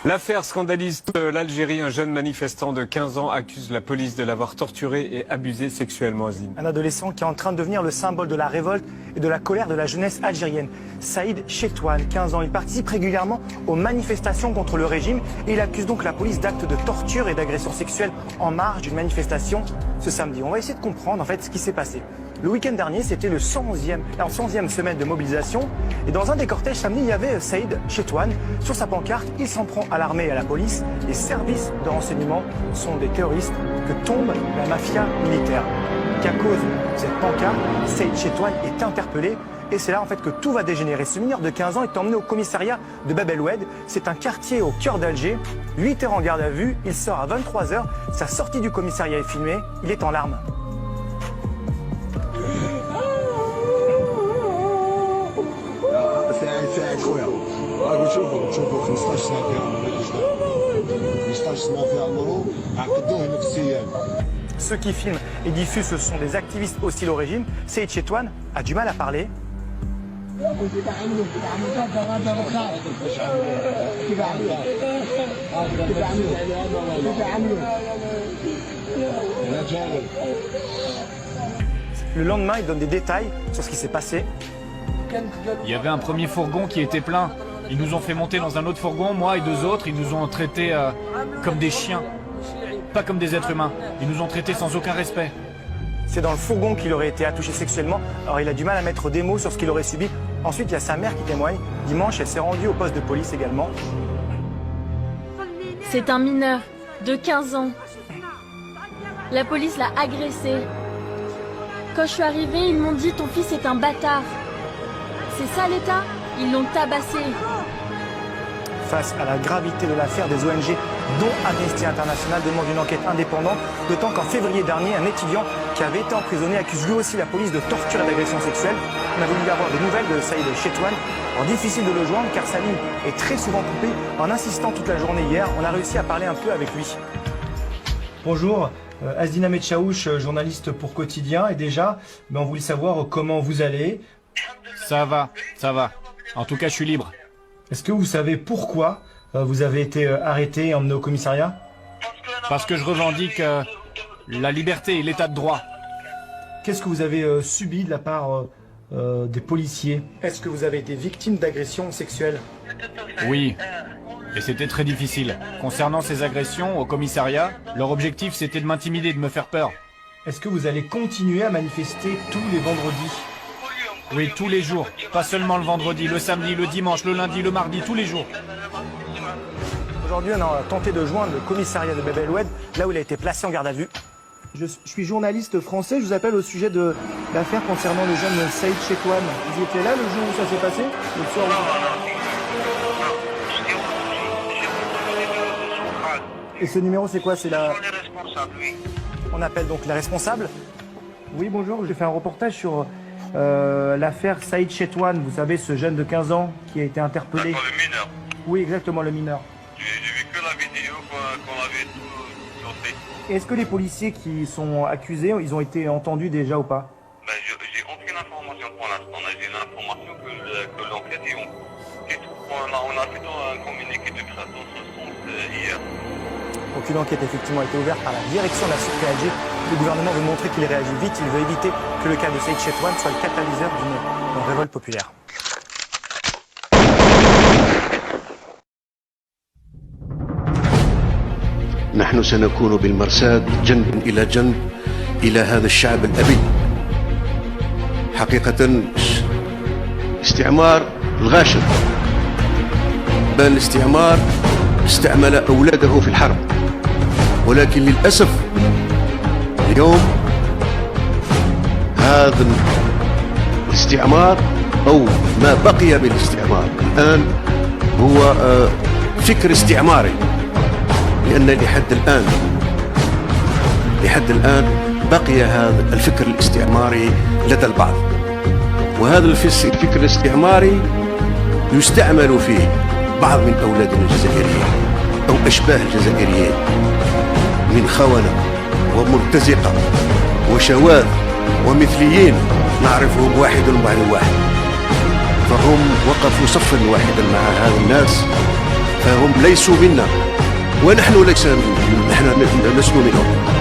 L'affaire scandalise l'Algérie. Un jeune manifestant de 15 ans accuse la police de l'avoir torturé et abusé sexuellement. Un adolescent qui est en train de devenir le symbole de la révolte et de la colère de la jeunesse algérienne. Saïd Chetouane, 15 ans, il participe régulièrement aux manifestations contre le régime et il accuse donc la police d'actes de torture et d'agression sexuelle en marge d'une manifestation ce samedi. On va essayer de comprendre en fait ce qui s'est passé. Le week-end dernier, c'était la 111e semaine de mobilisation. Et dans un des cortèges samedi, il y avait Saïd Chetouane. Sur sa pancarte, il s'en prend à l'armée et à la police. Les services de renseignement sont des terroristes que tombe la mafia militaire. Qu'à cause de cette pancarte, Saïd Chetouane est interpellé. Et c'est là en fait que tout va dégénérer. Ce mineur de 15 ans est emmené au commissariat de Bab El Oued. C'est un quartier au cœur d'Alger. 8 heures en garde à vue. Il sort à 23 heures. Sa sortie du commissariat est filmée. Il est en larmes. Ceux qui filment et diffusent, ce sont des activistes hostiles au régime. Saïd Chetouane a du mal à parler. Le lendemain, il donne des détails sur ce qui s'est passé. Il y avait un premier fourgon qui était plein. Ils nous ont fait monter dans un autre fourgon, moi et deux autres. Ils nous ont traités comme des chiens, pas comme des êtres humains. Ils nous ont traités sans aucun respect. C'est dans le fourgon qu'il aurait été attouché sexuellement. Alors il a du mal à mettre des mots sur ce qu'il aurait subi. Ensuite, il y a sa mère qui témoigne. Dimanche, elle s'est rendue au poste de police également. C'est un mineur de 15 ans. La police l'a agressé. Quand je suis arrivée, ils m'ont dit « ton fils est un bâtard ». C'est ça l'État? Ils l'ont tabassé. Face à la gravité de l'affaire, des ONG, dont Amnesty International, demandent une enquête indépendante, d'autant qu'en février dernier, un étudiant qui avait été emprisonné accuse lui aussi la police de torture et d'agression sexuelle. On a voulu avoir des nouvelles de Saïd Chetouane. Alors difficile de le joindre car sa ligne est très souvent coupée. En insistant toute la journée hier, on a réussi à parler un peu avec lui. Bonjour, Asdin Ahmed Chaouch, journaliste pour Quotidien. Et déjà, on voulait savoir comment vous allez. Ça va, ça va. En tout cas, je suis libre. Est-ce que vous savez pourquoi vous avez été arrêté et emmené au commissariat? Parce que je revendique la liberté et l'état de droit. Qu'est-ce que vous avez subi de la part des policiers? Est-ce que vous avez été victime d'agressions sexuelles? Oui, et c'était très difficile. Concernant ces agressions au commissariat, leur objectif c'était de m'intimider, de me faire peur. Est-ce que vous allez continuer à manifester tous les vendredis? Oui, tous les jours. Pas seulement le vendredi, le samedi, le dimanche, le lundi, le mardi, tous les jours. Aujourd'hui, on a tenté de joindre le commissariat de Bab El Oued, là où il a été placé en garde à vue. Je suis journaliste français, je vous appelle au sujet de l'affaire concernant le jeune Saïd Chetouane. Vous étiez là le jour où ça s'est passé? Le soir où... Et ce numéro, c'est quoi? C'est la... On appelle donc les responsables. Oui, bonjour, j'ai fait un reportage sur... l'affaire Saïd Chetouane, vous savez, ce jeune de 15 ans qui a été interpellé. D'accord, le mineur. Oui, exactement, le mineur. J'ai vu que la vidéo qu'on avait sortie. Est-ce que les policiers qui sont accusés, ils ont été entendus déjà ou pas? Ben, j'ai aucune information pour l'instant. J'ai l'information que l'enquête est en cours. C'est tout. On a fait un communiqué de presse dans ce sens hier. Aucune enquête effectivement a été ouverte par la direction de la sûreté Alger. Le gouvernement veut montrer qu'il réagit vite. Il veut éviter que le cas de Saïd Chetouane soit le catalyseur d'une révolte populaire. نحن سنكون بالمرصاد جنب إلى جنب إلى هذا الشعب الأبي. حقيقة استعمار الغاشم، بل الاستعمار استعمل أولاده في الحرب، ولكن للأسف اليوم هذا الاستعمار أو ما بقي بالاستعمار الآن هو فكر استعماري، لأن لحد الآن بقي هذا الفكر الاستعماري لدى البعض، وهذا الفكر الاستعماري يستعمل فيه بعض من أولادنا الجزائريين أو أشباه الجزائريين من خونة ومرتزقة وشواذ ومثليين نعرفهم واحد بعد واحد، فهم وقفوا صفا واحدا مع هذا الناس فهم ليسوا منا ونحن ليس نحن لسنا منهم.